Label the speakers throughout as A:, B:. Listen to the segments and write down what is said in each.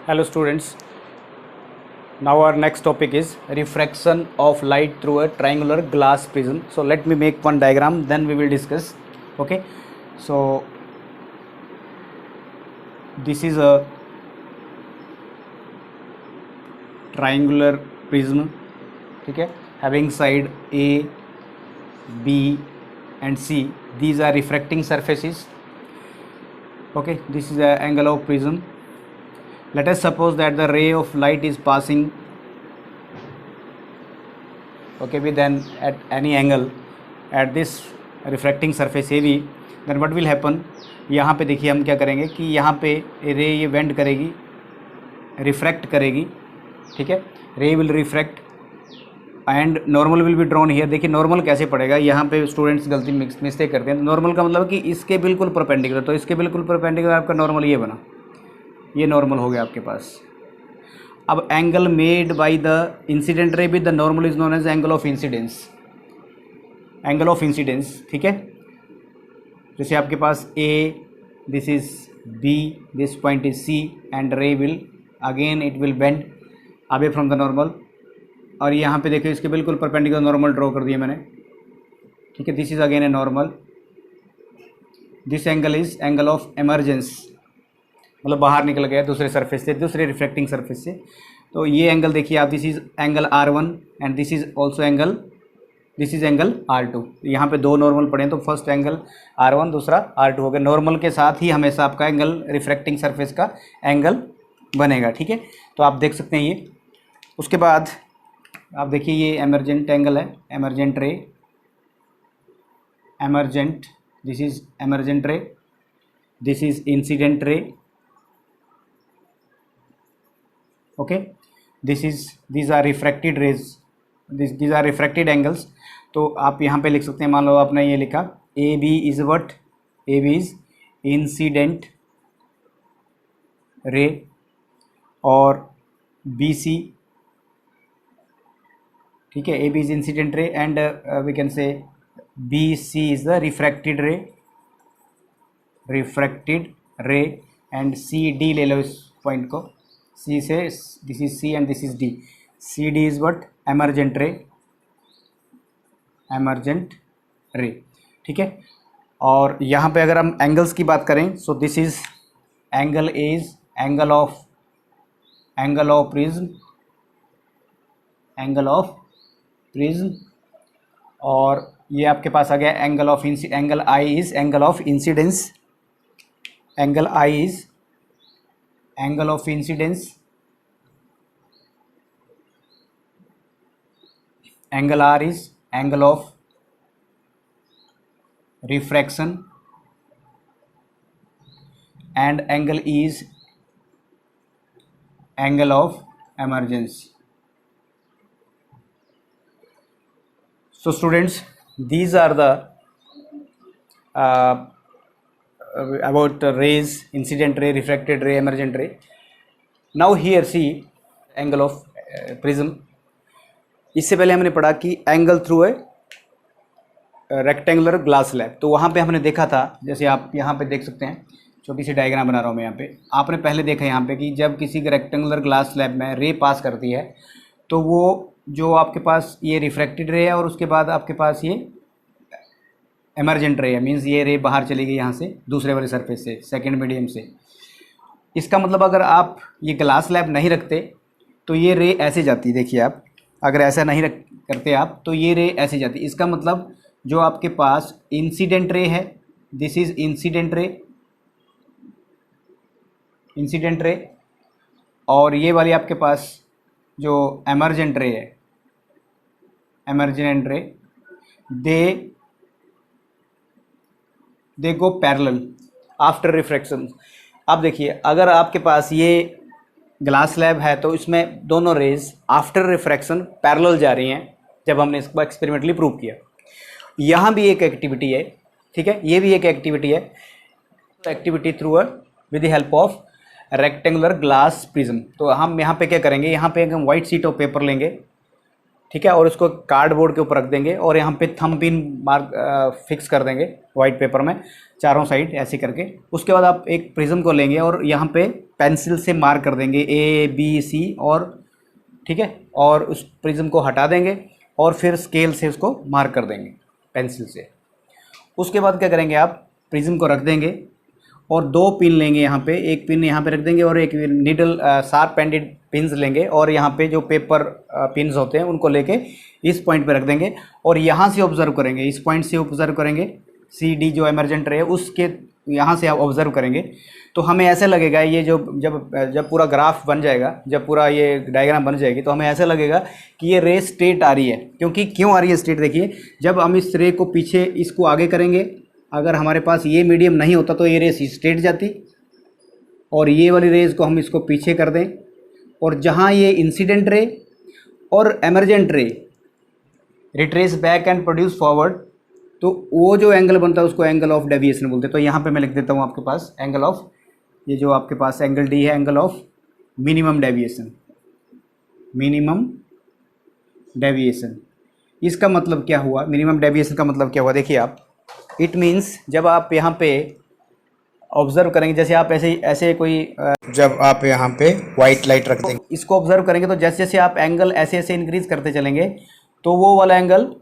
A: Hello students, now our next topic is refraction of light through a triangular glass prism. So let me make one diagram, then we will discuss. Okay, so this is a triangular prism, okay, having side A, B and C. These are refracting surfaces. Okay, this is the angle of prism. Let us suppose that the ray of light is passing, okay, with an at any angle at this refracting surface AB. then what will happen, यहाँ पे देखिए हम क्या करेंगे कि यहाँ पे रे ये बेंड करेगी, रिफ्रैक्ट करेगी, ठीक है, रे will refract and normal will be drawn here. देखिए नॉर्मल कैसे पड़ेगा, यहाँ पे स्टूडेंट्स गलती मिस्टेक करते हैं. नॉर्मल का मतलब कि इसके बिल्कुल परपेंडिकुलर, तो इसके बिल्कुल परपेंडिकुलर आपका नॉर्मल ये बना, ये नॉर्मल हो गया आपके पास. अब angle made by the incident ray with the normal is known as angle of incidence. Angle of incidence, ठीक है. जैसे आपके पास A, this is B, this point is C and ray will again it will bend away from the normal. और यहाँ पे देखिए इसके बिल्कुल परपेंडिकुलर नॉर्मल ड्रॉ कर दिया मैंने, ठीक है. This is again a normal. This angle is angle of emergence, मतलब बाहर निकल गया दूसरे सरफेस से, दूसरे रिफ्लेक्टिंग सरफेस से. तो ये एंगल देखिए आप, this is angle R1 and this is also angle, this is angle R2. यहाँ पे दो नॉर्मल पड़े हैं, तो फर्स्ट एंगल R1, दूसरा R2 हो गया. नॉर्मल के साथ ही हमेशा आपका एंगल रिफ्लेक्टिंग सरफेस का एंगल बनेगा, ठीक है. तो आप देख सकते हैं ये. उसके बाद आप देखिए ये एमरजेंट एंगल है, emergent ray, emergent, this is emergent रे, दिस इज इंसिडेंट रे. Okay, this is, these are refracted rays, these are refracted angles. तो आप यहाँ पे लिख सकते हैं, मान लो आपने ये लिखा A B is what, A B is incident ray और बी सी, ठीक है, A B is incident ray and we can say B C is the refracted ray, refracted ray and C D ले लो इस point को. C से this is C and this is D. C D is what, emergent ray, emergent ray, ठीक है. और यहाँ पे अगर हम एंगल्स की बात करें, so this is angle is angle of prism, angle of prism. और ये आपके पास आ गया angle of angle I is angle of incidence, angle I is angle of incidence, angle R is angle of refraction and angle E is angle of emergence. So students, these are the about the rays, incident ray, refracted ray, emergent ray. Now here see angle of prism. इससे पहले हमने पढ़ा कि angle through a rectangular glass slab. तो वहाँ पे हमने देखा था, जैसे आप यहाँ पे देख सकते हैं, छोटी सी डायग्राम बना रहा हूँ मैं यहाँ पे. आपने पहले देखा यहाँ पे कि जब किसी रेक्टेंगुलर ग्लास स्लैब में रे पास करती है, तो वो जो आपके पास ये रिफ्रैक्टेड रे है और उसके बाद आपके पास ये एमरजेंट रे है, मींस ये रे बाहर चली गई यहाँ से दूसरे वाले सरफेस से, सेकंड मीडियम से. इसका मतलब अगर आप ये ग्लास स्लैब नहीं रखते तो ये रे ऐसे जाती, देखिए आप अगर ऐसा नहीं करते आप तो ये रे ऐसे जाती. इसका मतलब जो आपके पास इंसिडेंट रे है, दिस इज इंसिडेंट रे, इंसिडेंट रे, और ये वाली आपके पास जो एमरजेंट रे है, एमरजेंट रे, दे गो पैरेलल आफ्टर रिफ्रैक्शन. अब देखिए अगर आपके पास ये ग्लास स्लैब है तो इसमें दोनों रेज आफ्टर रिफ्रैक्शन पैरेलल जा रही हैं, जब हमने इसको एक्सपेरिमेंटली प्रूव किया. यहाँ भी एक एक्टिविटी है, ठीक है, ये भी एक एक्टिविटी है, activity through with the help of rectangular glass prism. तो हम यहाँ पे क्या करेंगे, यहाँ पे हम वाइट शीट ऑफ पेपर लेंगे, ठीक है, और उसको कार्डबोर्ड के ऊपर रख देंगे और यहाँ पे थंब पिन मार्क फिक्स कर देंगे वाइट पेपर में चारों साइड ऐसे करके। उसके बाद आप एक प्रिज्म को लेंगे और यहाँ पे पेंसिल से मार्क कर देंगे ABC और, ठीक है, और उस प्रिज्म को हटा देंगे और फिर स्केल से उसको मार्क कर देंगे पेंसिल से। उसके बाद क्या करेंगे, आप प्रिज्म को रख देंगे और 2 पिन लेंगे यहाँ पे, एक पिन यहाँ पे रख देंगे और एक नीडल शार्प एंडेड पिन्स लेंगे और यहाँ पे जो पेपर पिन्स होते हैं उनको लेके इस पॉइंट पे रख देंगे और यहाँ से ऑब्जर्व करेंगे, इस पॉइंट से ऑब्जर्व करेंगे CD जो इमर्जेंट रे है उसके यहाँ से आप ऑब्जर्व करेंगे। तो हमें ऐसे लगेगा ये जो जब पूरा ग्राफ बन जाएगा, जब पूरा ये डायग्राम बन जाएगी तो हमें ऐसा लगेगा कि ये रे स्ट्रेट आ रही है। क्योंकि क्यों आ रही है स्ट्रेट, देखिए जब हम इस रे को पीछे इसको आगे करेंगे, अगर हमारे पास ये मीडियम नहीं होता तो ये रेस स्ट्रेट जाती, और ये वाली रेस को हम इसको पीछे कर दें और जहाँ ये इंसिडेंट रे और एमरजेंट रे retrace back and produce forward, तो वो जो एंगल बनता है उसको एंगल ऑफ डेविएशन बोलते हैं। तो यहाँ पे मैं लिख देता हूँ आपके पास एंगल ऑफ, ये जो आपके पास एंगल D है, angle of minimum deviation, minimum deviation. इसका मतलब क्या हुआ, मिनिमम डेविएशन का मतलब क्या हुआ, देखिए आप, इट मीन्स जब आप यहाँ पे ऑब्जर्व करेंगे, जैसे आप ऐसे कोई जब आप यहाँ पे वाइट लाइट रख देंगे, इसको ऑब्जर्व करेंगे तो जैसे जैसे आप एंगल ऐसे ऐसे इंक्रीज करते चलेंगे तो वो वाला एंगल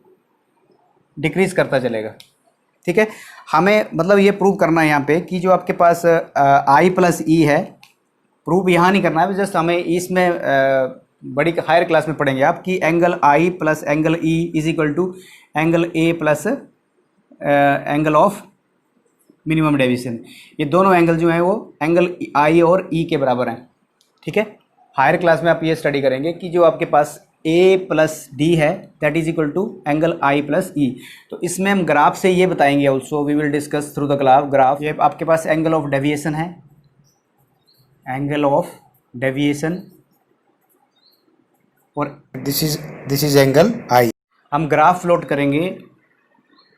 A: डिक्रीज करता चलेगा। ठीक है, हमें मतलब ये प्रूव करना है यहाँ पे कि जो आपके पास I+E है, प्रूव यहाँ नहीं करना है, जस्ट हमें इसमें बड़ी हायर क्लास में पढ़ेंगे आप कि angle I plus angle E is equal to angle A plus angle of minimum deviation. ये दोनों एंगल जो हैं वो एंगल I और E के बराबर हैं। ठीक है, हायर क्लास में आप ये स्टडी करेंगे कि जो आपके पास A+D है that is equal to angle I+E। तो इसमें हम ग्राफ से ये बताएंगे, also we will discuss through the graph. ये आपके पास एंगल ऑफ डेविएशन है, एंगल ऑफ डेविएशन, और दिस इज एंगल I। हम ग्राफ प्लॉट करेंगे,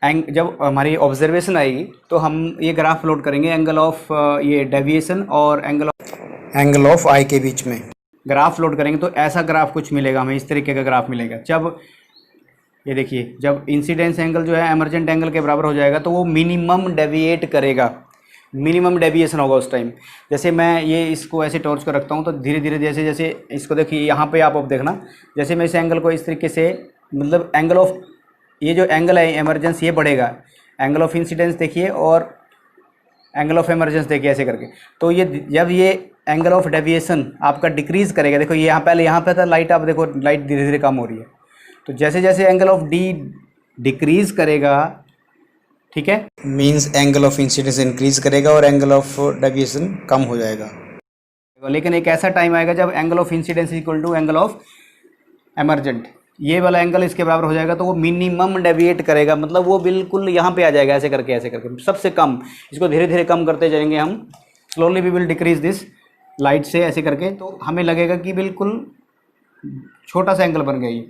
A: जब हमारी ऑब्जर्वेशन आएगी तो हम ये ग्राफ प्लॉट करेंगे एंगल ऑफ ये डेविएशन और एंगल ऑफ I के बीच में ग्राफ प्लॉट करेंगे। तो ऐसा ग्राफ कुछ मिलेगा हमें, इस तरीके का ग्राफ मिलेगा। जब ये देखिए, जब इंसिडेंस एंगल जो है एमर्जेंट एंगल के बराबर हो जाएगा तो वो मिनिमम डेविएट करेगा, मिनिमम डेविएशन होगा उस टाइम। जैसे मैं ये इसको ऐसे टॉर्च को रखता हूँ तो धीरे धीरे जैसे जैसे इसको देखिए, यहाँ पे आप देखना, जैसे मैं इस एंगल को इस तरीके से, मतलब एंगल ऑफ, ये जो एंगल है एमरजेंस ये बढ़ेगा, एंगल ऑफ इंसिडेंस देखिए और एंगल ऑफ एमरजेंस देखिए ऐसे करके। तो ये जब ये एंगल ऑफ डेविएशन आपका डिक्रीज़ करेगा, देखो ये यहाँ पहले यहाँ पे था लाइट, आप देखो लाइट धीरे धीरे कम हो रही है। तो जैसे जैसे एंगल ऑफ D डिक्रीज़ करेगा, ठीक है, means angle of incidence increase करेगा और एंगल ऑफ डेविएशन कम हो जाएगा। लेकिन एक ऐसा टाइम आएगा जब angle of incidence equal to angle of emergent, ये वाला एंगल इसके बराबर हो जाएगा तो वो मिनिमम डेविएट करेगा, मतलब वो बिल्कुल यहाँ पे आ जाएगा ऐसे करके सबसे कम। इसको धीरे धीरे कम करते जाएंगे हम, slowly we will decrease this light से ऐसे करके, तो हमें लगेगा कि बिल्कुल छोटा सा एंगल बन गया ये।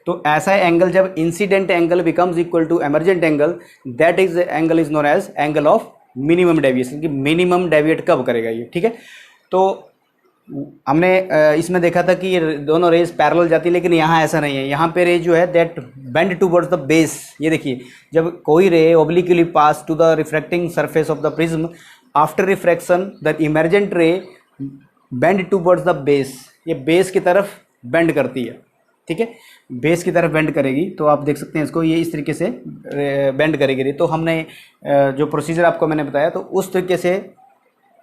A: तो ऐसा एंगल जब incident angle becomes equal to emergent angle, that is angle is known as angle of minimum deviation, कि मिनिमम डेविएट कब करेगा ये। ठीक है, तो हमने इसमें देखा था कि ये दोनों रेज पैरेलल जाती है, लेकिन यहाँ ऐसा नहीं है। यहाँ पे रे जो है that bend towards the base. ये देखिए, जब कोई ray obliquely pass to the refracting surface of the prism after refraction, the emergent ray bend towards the base, ये बेस की तरफ बेंड करती है। ठीक है, बेस की तरफ बेंड करेगी, तो आप देख सकते हैं इसको, ये इस तरीके से बेंड करेगी। तो हमने जो प्रोसीजर आपको मैंने बताया, तो उस तरीके से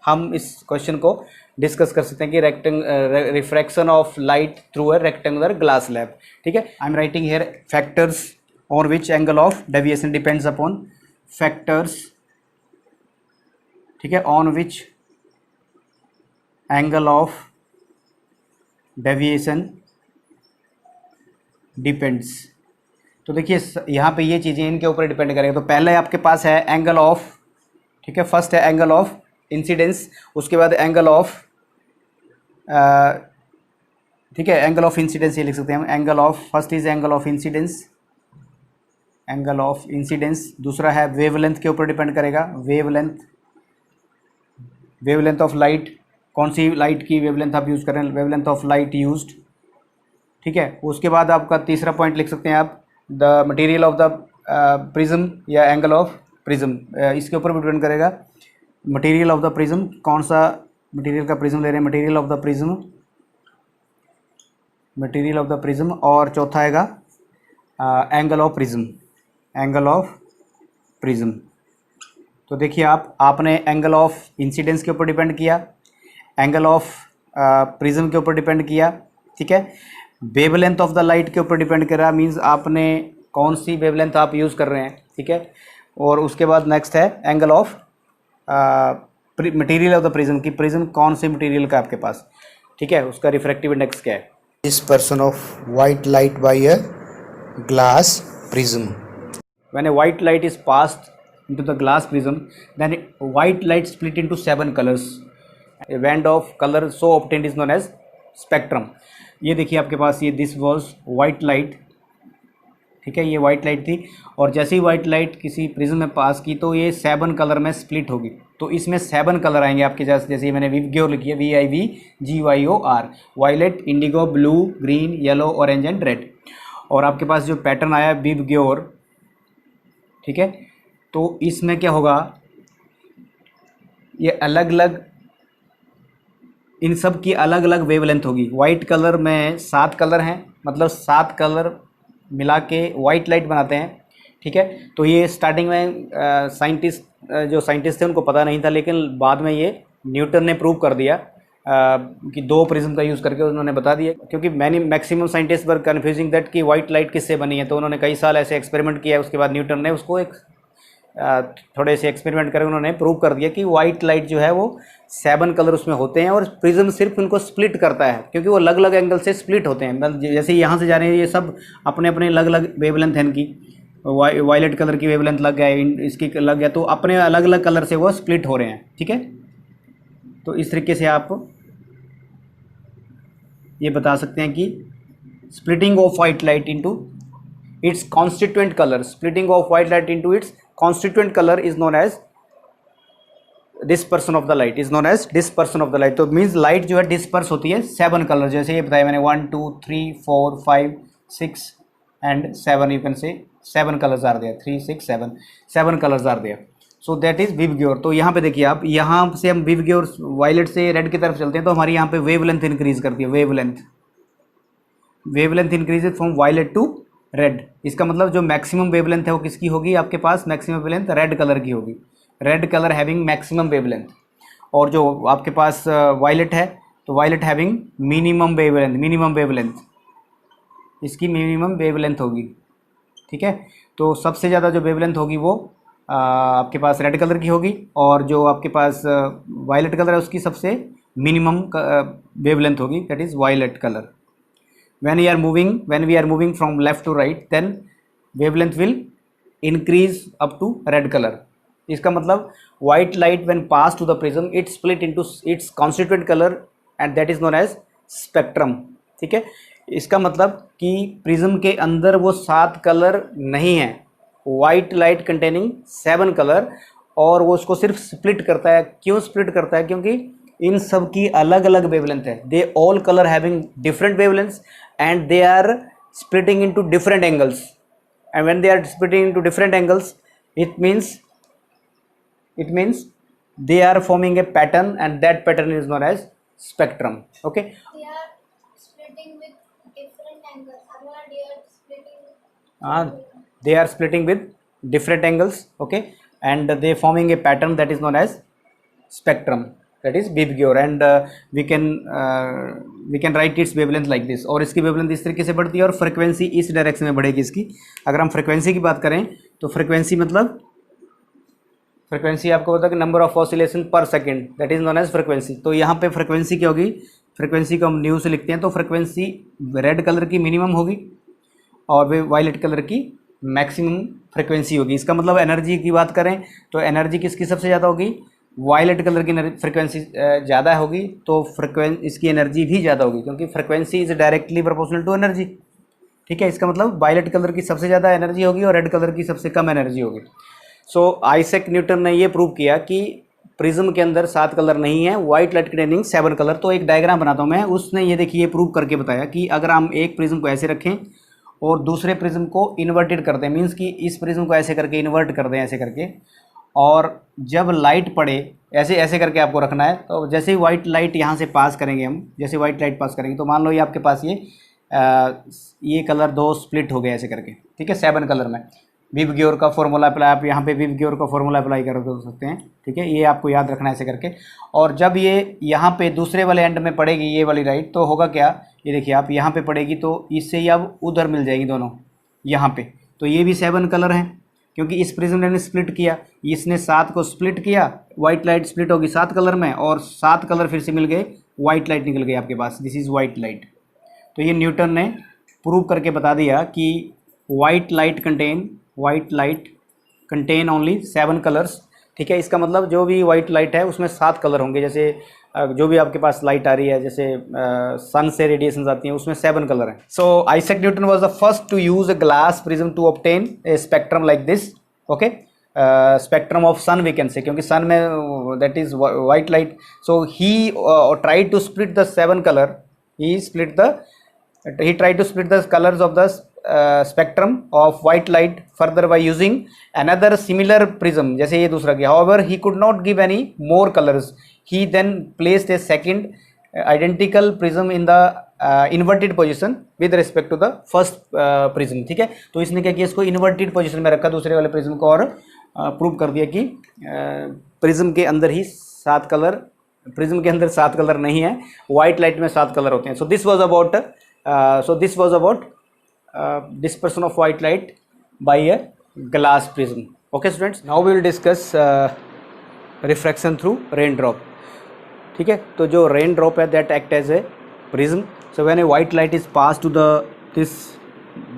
A: हम इस क्वेश्चन को डिस्कस कर सकते हैं कि refraction of light through a rectangular glass slab. ठीक है, I am writing here factors on which angle of deviation depends upon, factors, ठीक है, on which angle of deviation depends. तो देखिए यहाँ पे ये चीज़ें इनके ऊपर डिपेंड करेंगे। तो पहले आपके पास है एंगल ऑफ, ठीक है, फर्स्ट है एंगल ऑफ इंसिडेंस, उसके बाद एंगल ऑफ, ठीक है, एंगल ऑफ इंसिडेंस ये लिख सकते हैं हम, angle of, first is angle of incidence, angle of incidence. दूसरा है वेवलेंथ के ऊपर डिपेंड करेगा, वेवलेंथ, वेवलेंथ ऑफ लाइट, कौन सी लाइट की वेवलेंथ आप यूज़ करें, वेवलेंथ ऑफ लाइट यूज्ड, ठीक है। उसके बाद आपका तीसरा पॉइंट लिख सकते हैं आप, the material of the prism या एंगल ऑफ प्रिज्म, इसके ऊपर भी डिपेंड करेगा मटेरियल ऑफ द प्रिज्म, कौन सा मटेरियल का प्रिज्म ले रहे हैं, material of the prism, material of the prism. और चौथा आएगा angle of prism, angle of prism. तो देखिए आपने एंगल ऑफ इंसिडेंस के ऊपर डिपेंड किया, एंगल ऑफ प्रिज्म के ऊपर डिपेंड किया, ठीक है। वेवलेंथ ऑफ द लाइट के ऊपर डिपेंड करा, मींस आपने कौन सी वेवलेंथ आप यूज़ कर रहे हैं, ठीक है। और उसके बाद नेक्स्ट है angle of material of the prism, की प्रिज्म कौन से मटेरियल का आपके पास, ठीक है, उसका रिफ्रैक्टिव इंडेक्स क्या है।
B: dispersion of white light by a glass prism.
A: When a white light is passed into the glass prism, then white light split into 7 colors. A band of color so obtained is known as spectrum. ये देखिए आपके पास, ये this was white light, ठीक है, ये white light थी, और जैसे ही वाइट लाइट किसी प्रिज्म में पास की तो ये 7 कलर में स्प्लिट होगी। तो इसमें 7 कलर आएंगे आपके, जैसे मैंने विवग्योर लिखी है, VIVGYOR, violet, indigo, blue, green, yellow, orange and red. और आपके पास जो पैटर्न आया विवग्योर, ठीक है, तो इसमें क्या होगा, ये अलग अलग, इन सब की अलग अलग वेवलेंथ होगी। वाइट कलर में 7 कलर हैं, मतलब 7 कलर मिला के वाइट लाइट बनाते हैं, ठीक है। तो ये स्टार्टिंग में जो साइंटिस्ट थे उनको पता नहीं था, लेकिन बाद में ये न्यूटन ने प्रूव कर दिया कि 2 प्रिज्म का यूज़ करके उन्होंने बता दिया, क्योंकि maximum scientist were confusing that कि वाइट लाइट किससे बनी है। तो उन्होंने कई साल ऐसे एक्सपेरिमेंट किया, उसके बाद न्यूटन ने उसको एक थोड़े से एक्सपेरिमेंट करके उन्होंने प्रूव कर दिया कि वाइट लाइट जो है वो 7 कलर उसमें होते हैं, और प्रिज्म सिर्फ उनको स्प्लिट करता है, क्योंकि वो अलग अलग एंगल से स्प्लिट होते हैं। मतलब जैसे यहाँ से जा रहे हैं, ये सब अपने अपने अलग अलग वेवलेंथ है इनकी, वायलेट कलर की वेवलेंथ लग गया, इसकी लग गया, तो अपने अलग अलग कलर से वो स्प्लिट हो रहे हैं, ठीक है। तो इस तरीके से आप ये बता सकते हैं कि splitting of white light into its constituent colour, splitting of white light into its constituent color is known as dispersion of the light, is known as dispersion of the light। तो मीन्स लाइट जो है disperse होती है 7 colour, जैसे ये बताया मैंने 1 2 3 4 5 6 and 7, you can say 7 colours are there, 3 6 7 colours are there. So that is विवग्योर। तो यहाँ पे देखिए आप, यहाँ से हम विवग्योर वायलेट से रेड की तरफ चलते हैं, तो हमारी यहाँ पे वेवलेंथ इंक्रीज करती है, wavelength increases from violet to red. इसका मतलब जो मैक्सिमम वेवलेंथ है वो किसकी होगी, आपके पास मैक्सिमम वेवलेंथ रेड कलर की होगी, red colour having maximum wavelength. और जो आपके पास वायलेट है, तो वायलेट हैविंग मिनिमम वेवलेंथ, इसकी मिनिमम वेवलेंथ होगी, ठीक है। तो सबसे ज़्यादा जो वेवलेंथ होगी वो आपके पास रेड कलर की होगी, और जो आपके पास वायलेट कलर है उसकी सबसे मिनिमम वेवलेंथ होगी, that is violet colour. when we are moving from left to right, then wavelength will increase up to red color। इसका मतलब white light when passed to the prism, it split into its constituent color and that is known as spectrum, ठीक है। इसका मतलब कि prism के अंदर वो 7 कलर नहीं है, वाइट लाइट कंटेनिंग 7 कलर, और वो उसको सिर्फ स्प्लिट करता है। क्यों स्प्लिट करता है, क्योंकि इन सब की अलग अलग वेवलेंथ है, they all colour having different wavelengths and they are splitting into different angles, and when they are splitting into different angles, it means they are forming a pattern, and that pattern is known as spectrum, okay।
C: They are splitting with different angles, they are splitting
A: they are splitting with different angles, okay, and they forming a pattern that is known as spectrum, that is विवग्योर, and we can write its wavelength like this। और इसकी wavelength इस तरीके से बढ़ती है, और frequency इस direction में बढ़ेगी इसकी। अगर हम फ्रिक्वेंसी की बात करें तो फ्रिक्वेंसी मतलब, फ्रिक्वेंसी आपको पता है कि number of oscillation per second, that is known as frequency. तो यहाँ पे फ्रिक्वेंसी क्या होगी, फ्रिक्वेंसी को हम न्यू से लिखते हैं, तो फ्रिक्वेंसी रेड कलर की मिनिमम होगी और वे वायलेट कलर की मैक्सिमम फ्रिक्वेंसी होगी। इसका मतलब एनर्जी की बात करें तो एनर्जी किसकी सबसे ज़्यादा होगी, वायलेट कलर की फ्रिक्वेंसी ज़्यादा होगी, तो इसकी एनर्जी भी ज़्यादा होगी, क्योंकि frequency is directly proportional to energy, ठीक है। इसका मतलब वायलेट कलर की सबसे ज़्यादा एनर्जी होगी और रेड कलर की सबसे कम एनर्जी होगी। सो आइजैक न्यूटन ने ये प्रूव किया कि प्रिज्म के अंदर 7 कलर नहीं है, वाइट लाइट कंटेनिंग 7 कलर। तो एक डायग्राम बनाता हूँ मैं, उसने ये देखिए प्रूव करके बताया कि अगर हम एक प्रिज्म को ऐसे रखें और दूसरे प्रिज्म को इन्वर्टेड कर दें, मीन्स कि इस प्रिज्म को ऐसे करके इन्वर्ट कर दें ऐसे करके, और जब लाइट पड़े ऐसे ऐसे करके आपको रखना है। तो जैसे ही वाइट लाइट यहाँ से पास करेंगे हम, जैसे वाइट लाइट पास करेंगे तो मान लो ये आपके पास ये कलर 2 स्प्लिट हो गए ऐसे करके, ठीक है, 7 कलर में। विव ग्योर का फॉर्मूला अप्लाई, आप यहाँ पे विव ग्योर का फॉर्मूला अप्लाई कर सकते हैं, ठीक है, ये आपको याद रखना है ऐसे करके। और जब ये यहाँ पे दूसरे वाले एंड में पड़ेगी ये वाली लाइट, तो होगा क्या, ये देखिए आप यहाँ पे पड़ेगी तो इससे ही अब उधर मिल जाएगी दोनों यहाँ पे। तो ये भी 7 कलर हैं, क्योंकि इस प्रिज्म ने स्प्लिट किया, इसने 7 को स्प्लिट किया, वाइट लाइट स्प्लिट होगी 7 कलर में, और 7 कलर फिर से मिल गए, वाइट लाइट निकल गई आपके पास, दिस इज़ वाइट लाइट। तो ये न्यूटन ने प्रूव करके बता दिया कि white light contain only 7 colours, ठीक है। इसका मतलब जो भी वाइट लाइट है उसमें 7 कलर होंगे। जैसे जो भी आपके पास लाइट आ रही है, जैसे सन से रेडिएशंस आती हैं, उसमें 7 कलर हैं। So Isaac Newton was the first to use a glass prism to obtain a spectrum like this, okay, spectrum of sun we can say, क्योंकि सन में that is white light. So he tried to split the 7 colour, he tried to split the colors of the spectrum of white light further by using another similar prism, जैसे ये दूसरा किया। However, he could not give any more colors. He then placed a second identical prism in the inverted position with respect to the first prism, ठीक है। तो इसने क्या किया, इसको inverted position में रखा दूसरे वाले prism को, और प्रूव कर दिया कि prism के अंदर ही 7 कलर, प्रिज्म के अंदर 7 कलर नहीं है, वाइट लाइट में 7 कलर होते हैं। So this was about dispersion of white light by a glass prism. Okay students, now we will discuss refraction through rain drop, ठीक है। तो जो rain drop है that act as a prism. So when a white light is passed to this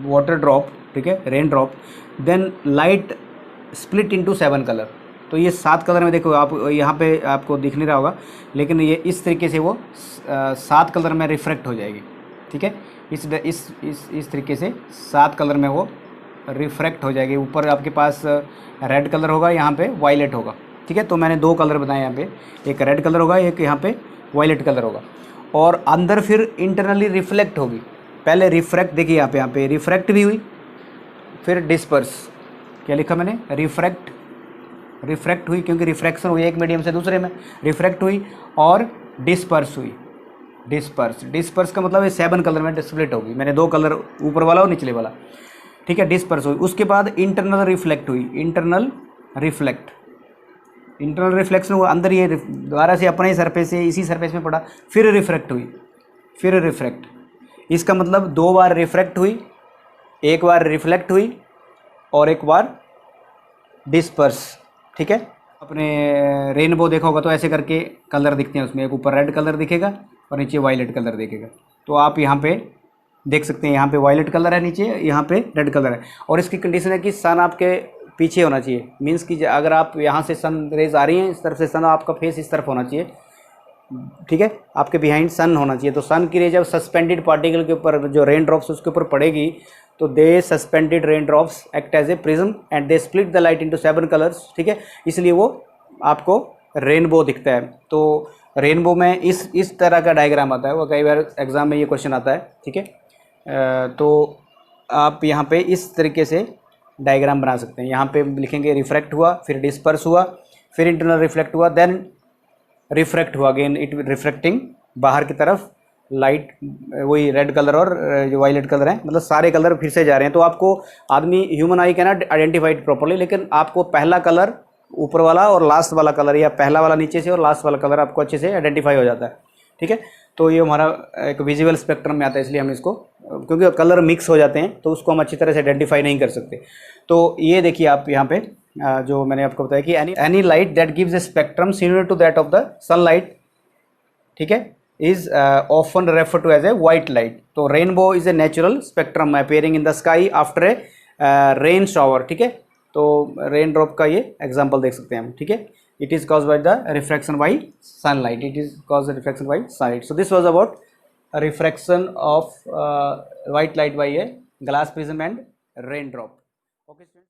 A: water drop, ठीक है, rain drop, then light split into 7 color. तो ये 7 colour में देखो, आप यहाँ पे आपको दिख नहीं रहा होगा, लेकिन ये इस तरीके से वो 7 कलर में रिफ्रैक्ट हो जाएगी, ठीक है। इस तरीके से 7 कलर में वो रिफ्रैक्ट हो जाएगी। ऊपर आपके पास रेड कलर होगा, यहाँ पे वायलेट होगा, ठीक है। तो मैंने 2 कलर बताए यहाँ पे, एक रेड कलर होगा, एक यहाँ पे वायलेट कलर होगा, और अंदर फिर इंटरनली रिफ्लेक्ट होगी। पहले रिफ्रैक्ट, देखिए यहाँ पे रिफ्रैक्ट भी हुई, फिर डिस्पर्स, क्या लिखा मैंने, रिफ्रैक्ट हुई, क्योंकि रिफ्रैक्शन हुई एक मीडियम से दूसरे में, रिफ्रैक्ट हुई, और डिस्पर्स हुई। डिस्पर्स का मतलब ये 7 कलर में स्प्लिट होगी। मैंने 2 कलर, ऊपर वाला और निचले वाला, ठीक है, डिस्पर्स हुई। उसके बाद इंटरनल रिफ्लेक्ट हुई, इंटरनल रिफ्लेक्शन हुआ, अंदर ये दोबारा से अपने ही सरफेस से इसी सरफेस में पड़ा, फिर रिफ्रैक्ट हुई, फिर रिफ्रैक्ट। इसका मतलब 2 बार रिफ्रैक्ट हुई, एक बार रिफ्लेक्ट हुई, और एक बार डिस्पर्स, ठीक है। अपने रेनबो देखा होगा तो ऐसे करके कलर दिखते हैं उसमें, एक ऊपर रेड कलर दिखेगा और नीचे वायलेट कलर दिखेगा। तो आप यहाँ पे देख सकते हैं, यहाँ पे वायलेट कलर है, नीचे यहाँ पे रेड कलर है। और इसकी कंडीशन है कि सन आपके पीछे होना चाहिए, मीन्स कि अगर आप यहाँ से सन रेज आ रही हैं इस तरफ से, सन आपका फेस इस तरफ होना चाहिए, ठीक है, आपके बिहाइंड सन होना चाहिए। तो सन की रे जब सस्पेंडेड पार्टिकल के ऊपर जो रेन ड्रॉप्स उसके ऊपर पड़ेगी, तो they suspended rain drops act as a prism and they split the light into 7 colours, ठीक है। इसलिए वो आपको रेनबो दिखता है। तो रेनबो में इस तरह का डायग्राम आता है, वो कई बार एग्जाम में ये क्वेश्चन आता है, ठीक है। तो आप यहाँ पे इस तरीके से डायग्राम बना सकते हैं। यहाँ पे लिखेंगे रिफ्रैक्ट हुआ, फिर डिस्पर्स हुआ, फिर इंटरनल रिफ्लेक्ट हुआ, देन रिफ्रैक्ट हुआ, अगेन इट रिफ्रैक्टिंग बाहर की तरफ लाइट, वही रेड कलर और जो वायलेट कलर है, मतलब सारे कलर फिर से जा रहे हैं। तो आपको आदमी human I can not identify it properly, लेकिन आपको पहला कलर ऊपर वाला और लास्ट वाला कलर, या पहला वाला नीचे से और लास्ट वाला कलर आपको अच्छे से आइडेंटिफाई हो जाता है, ठीक है। तो ये हमारा एक विजुअल स्पेक्ट्रम में आता है, इसलिए हम इसको, क्योंकि कलर मिक्स हो जाते हैं तो उसको हम अच्छी तरह से आइडेंटिफाई नहीं कर सकते। तो ये देखिए आप यहाँ पे जो मैंने आपको बताया कि any light that gives a spectrum similar to that of the sunlight, ठीक है, is often referred to as a white light. तो rainbow is a natural spectrum appearing in the sky after a rain shower, ठीक है। तो rain drop का ये example देख सकते हैं हम, ठीक है। It is caused by the refraction bye sunlight, it is caused refraction bye sunlight. So this was about refraction of white light by a glass prism and raindrop. Okay students.